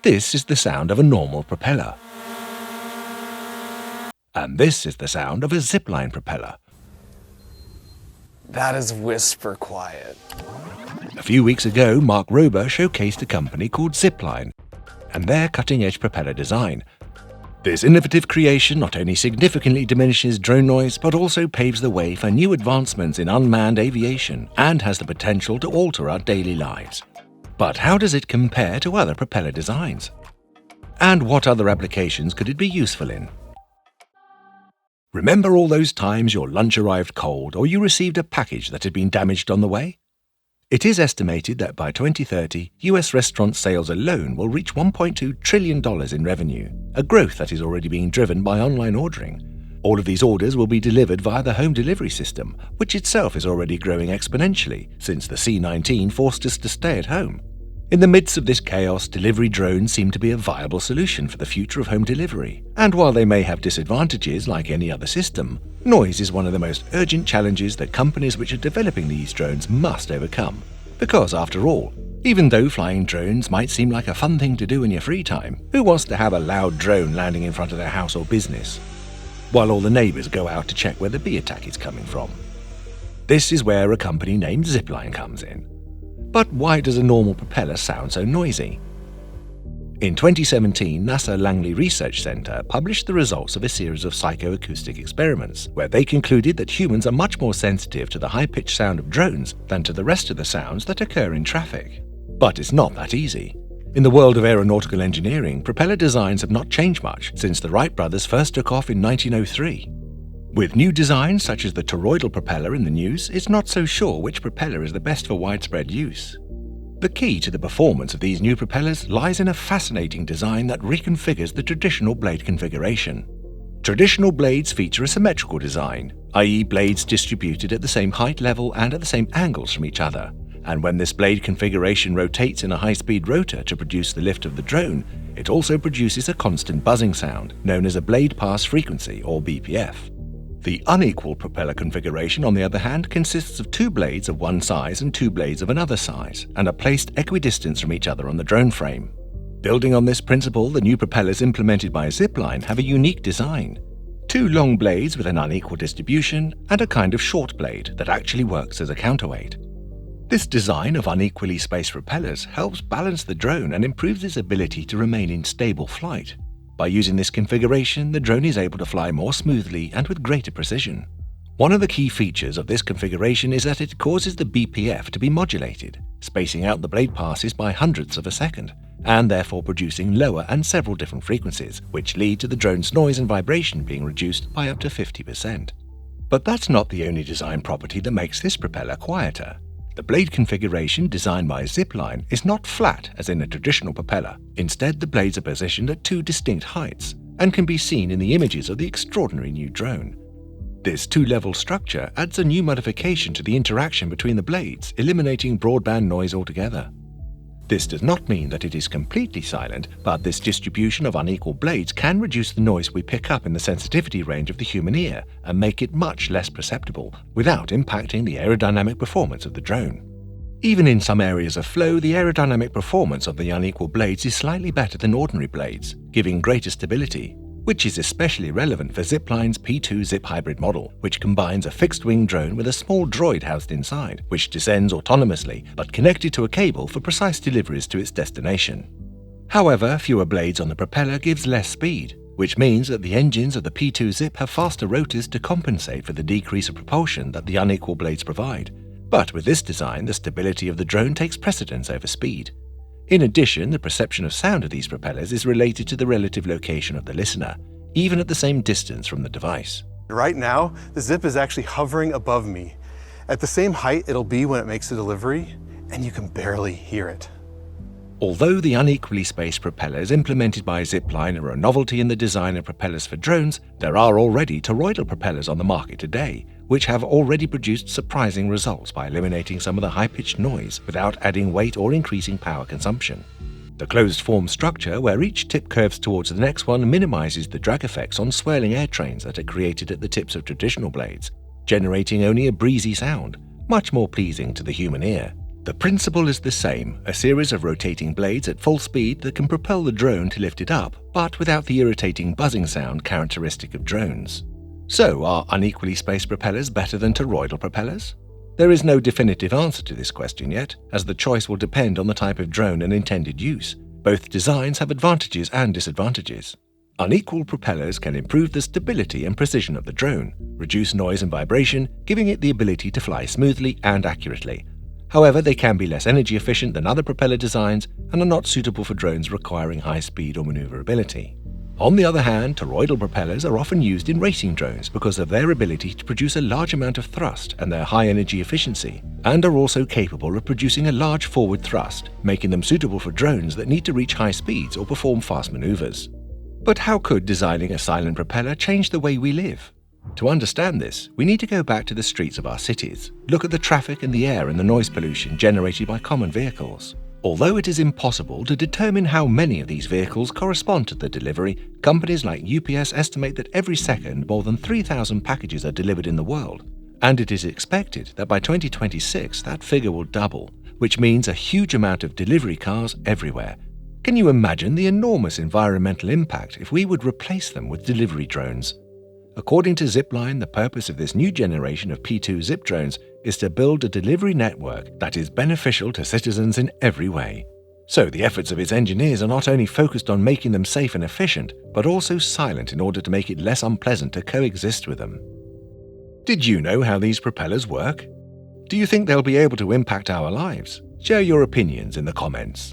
This is the sound of a normal propeller. And this is the sound of a zipline propeller. That is whisper quiet. A few weeks ago, Mark Rober showcased a company called Zipline and their cutting-edge propeller design. This innovative creation not only significantly diminishes drone noise, but also paves the way for new advancements in unmanned aviation and has the potential to alter our daily lives. But how does it compare to other propeller designs? And what other applications could it be useful in? Remember all those times your lunch arrived cold or you received a package that had been damaged on the way? It is estimated that by 2030, US restaurant sales alone will reach $1.2 trillion in revenue, a growth that is already being driven by online ordering. All of these orders will be delivered via the home delivery system, which itself is already growing exponentially since the C-19 forced us to stay at home. In the midst of this chaos, delivery drones seem to be a viable solution for the future of home delivery. And while they may have disadvantages like any other system, noise is one of the most urgent challenges that companies which are developing these drones must overcome. Because after all, even though flying drones might seem like a fun thing to do in your free time, who wants to have a loud drone landing in front of their house or business, while all the neighbors go out to check where the bee attack is coming from? This is where a company named Zipline comes in. But why does a normal propeller sound so noisy? In 2017, NASA Langley Research Center published the results of a series of psychoacoustic experiments, where they concluded that humans are much more sensitive to the high-pitched sound of drones than to the rest of the sounds that occur in traffic. But it's not that easy. In the world of aeronautical engineering, propeller designs have not changed much since the Wright brothers first took off in 1903. With new designs such as the Trodoial Propellar in the news, it's not so sure which propeller is the best for widespread use. The key to the performance of these new propellers lies in a fascinating design that reconfigures the traditional blade configuration. Traditional blades feature a symmetrical design, i.e. blades distributed at the same height level and at the same angles from each other. And when this blade configuration rotates in a high-speed rotor to produce the lift of the drone, it also produces a constant buzzing sound, known as a blade pass frequency or BPF. The unequal propeller configuration, on the other hand, consists of two blades of one size and two blades of another size, and are placed equidistant from each other on the drone frame. Building on this principle, the new propellers implemented by Zipline have a unique design. Two long blades with an unequal distribution, and a kind of short blade that actually works as a counterweight. This design of unequally spaced propellers helps balance the drone and improves its ability to remain in stable flight. By using this configuration, the drone is able to fly more smoothly and with greater precision. One of the key features of this configuration is that it causes the BPF to be modulated, spacing out the blade passes by hundredths of a second, and therefore producing lower and several different frequencies, which lead to the drone's noise and vibration being reduced by up to 50%. But that's not the only design property that makes this propeller quieter. The blade configuration designed by Zipline is not flat as in a traditional propeller. Instead, the blades are positioned at two distinct heights and can be seen in the images of the extraordinary new drone. This two-level structure adds a new modification to the interaction between the blades, eliminating broadband noise altogether. This does not mean that it is completely silent, but this distribution of unequal blades can reduce the noise we pick up in the sensitivity range of the human ear and make it much less perceptible without impacting the aerodynamic performance of the drone. Even in some areas of flow, the aerodynamic performance of the unequal blades is slightly better than ordinary blades, giving greater stability, which is especially relevant for Zipline's P2 Zip hybrid model, which combines a fixed-wing drone with a small droid housed inside, which descends autonomously but connected to a cable for precise deliveries to its destination. However, fewer blades on the propeller gives less speed, which means that the engines of the P2 Zip have faster rotors to compensate for the decrease of propulsion that the unequal blades provide. But with this design, the stability of the drone takes precedence over speed. In addition, the perception of sound of these propellers is related to the relative location of the listener, even at the same distance from the device. Right now, the Zip is actually hovering above me. At the same height it'll be when it makes the delivery, and you can barely hear it. Although the unequally spaced propellers implemented by Zipline are a novelty in the design of propellers for drones, there are already toroidal propellers on the market today, which have already produced surprising results by eliminating some of the high-pitched noise without adding weight or increasing power consumption. The closed-form structure, where each tip curves towards the next one, minimizes the drag effects on swirling air trains that are created at the tips of traditional blades, generating only a breezy sound, much more pleasing to the human ear. The principle is the same, a series of rotating blades at full speed that can propel the drone to lift it up, but without the irritating buzzing sound characteristic of drones. So, are unequally spaced propellers better than toroidal propellers? There is no definitive answer to this question yet, as the choice will depend on the type of drone and intended use. Both designs have advantages and disadvantages. Unequal propellers can improve the stability and precision of the drone, reduce noise and vibration, giving it the ability to fly smoothly and accurately. However, they can be less energy efficient than other propeller designs and are not suitable for drones requiring high speed or maneuverability. On the other hand, toroidal propellers are often used in racing drones because of their ability to produce a large amount of thrust and their high energy efficiency, and are also capable of producing a large forward thrust, making them suitable for drones that need to reach high speeds or perform fast maneuvers. But how could designing a silent propeller change the way we live? To understand this, we need to go back to the streets of our cities, look at the traffic and the air and the noise pollution generated by common vehicles. Although it is impossible to determine how many of these vehicles correspond to the delivery, companies like UPS estimate that every second more than 3,000 packages are delivered in the world. And it is expected that by 2026 that figure will double, which means a huge amount of delivery cars everywhere. Can you imagine the enormous environmental impact if we would replace them with delivery drones? According to Zipline, the purpose of this new generation of P2 Zip drones is to build a delivery network that is beneficial to citizens in every way. So the efforts of its engineers are not only focused on making them safe and efficient, but also silent in order to make it less unpleasant to coexist with them. Did you know how these propellers work? Do you think they'll be able to impact our lives? Share your opinions in the comments.